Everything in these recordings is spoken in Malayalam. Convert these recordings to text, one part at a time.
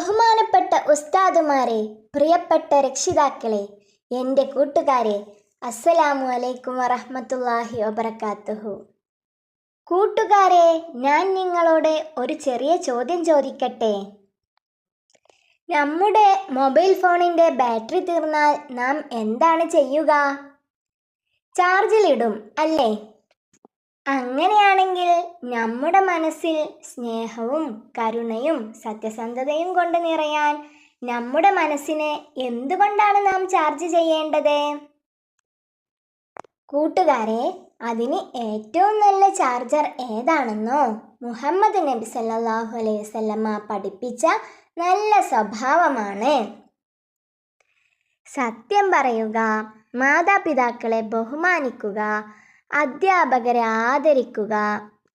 ബഹുമാനപ്പെട്ട ഉസ്താദുമാരെ, പ്രിയപ്പെട്ട രക്ഷിതാക്കളെ, എൻ്റെ കൂട്ടുകാരെ, അസ്സലാമു അലൈക്കും വറഹ്മത്തുള്ളാഹി വബറകാതുഹു. കൂട്ടുകാരെ, ഞാൻ നിങ്ങളോട് ഒരു ചെറിയ ചോദ്യം ചോദിക്കട്ടെ? നമ്മുടെ മൊബൈൽ ഫോണിൻ്റെ ബാറ്ററി തീർന്നാൽ നാം എന്താണ് ചെയ്യുക? ചാർജിലിടും അല്ലേ? അങ്ങനെയാണെങ്കിൽ നമ്മുടെ മനസ്സിൽ സ്നേഹവും കരുണയും സത്യസന്ധതയും കൊണ്ട് നിറയാൻ നമ്മുടെ മനസ്സിനെ എന്തുകൊണ്ടാണ് നാം ചാർജ് ചെയ്യേണ്ടത്? കൂട്ടുകാരെ, അതിന് ഏറ്റവും നല്ല ചാർജർ ഏതാണെന്നോ? മുഹമ്മദ് നബി സല്ലല്ലാഹു അലൈഹി വസല്ലമ പഠിപ്പിച്ച നല്ല സ്വഭാവമാണ്. സത്യം പറയുക, മാതാപിതാക്കളെ ബഹുമാനിക്കുക, അധ്യാപകരെ ആദരിക്കുക,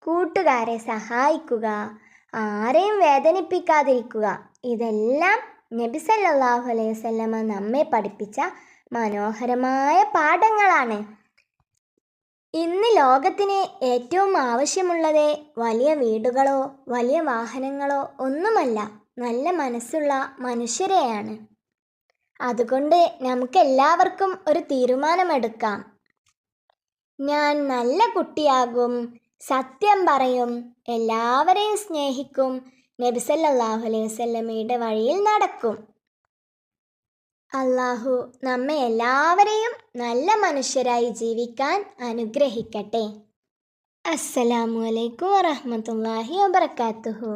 കൂട്ടുകാരെ സഹായിക്കുക, ആരെയും വേദനിപ്പിക്കാതിരിക്കുക, ഇതെല്ലാം നബി സല്ലല്ലാഹു അലൈഹി വസല്ലമ നമ്മെ പഠിപ്പിച്ച മനോഹരമായ പാഠങ്ങളാണ്. ഇന്ന് ലോകത്തിന് ഏറ്റവും ആവശ്യമുള്ളത് വലിയ വീടുകളോ വലിയ വാഹനങ്ങളോ ഒന്നുമല്ല, നല്ല മനസ്സുള്ള മനുഷ്യരെയാണ്. അതുകൊണ്ട് നമുക്കെല്ലാവർക്കും ഒരു തീരുമാനമെടുക്കാം. ഞാൻ നല്ല കുട്ടിയാകും, സത്യം പറയും, എല്ലാവരെയും സ്നേഹിക്കും, നബി സല്ലല്ലാഹു അലൈഹി വസല്ലമയുടെ വഴിയിൽ നടക്കും. അല്ലാഹു നമ്മെ എല്ലാവരെയും നല്ല മനുഷ്യരായി ജീവിക്കാൻ അനുഗ്രഹിക്കട്ടെ. അസ്സലാമു അലൈക്കും വറഹ്മത്തുള്ളാഹി വബറകാതുഹു.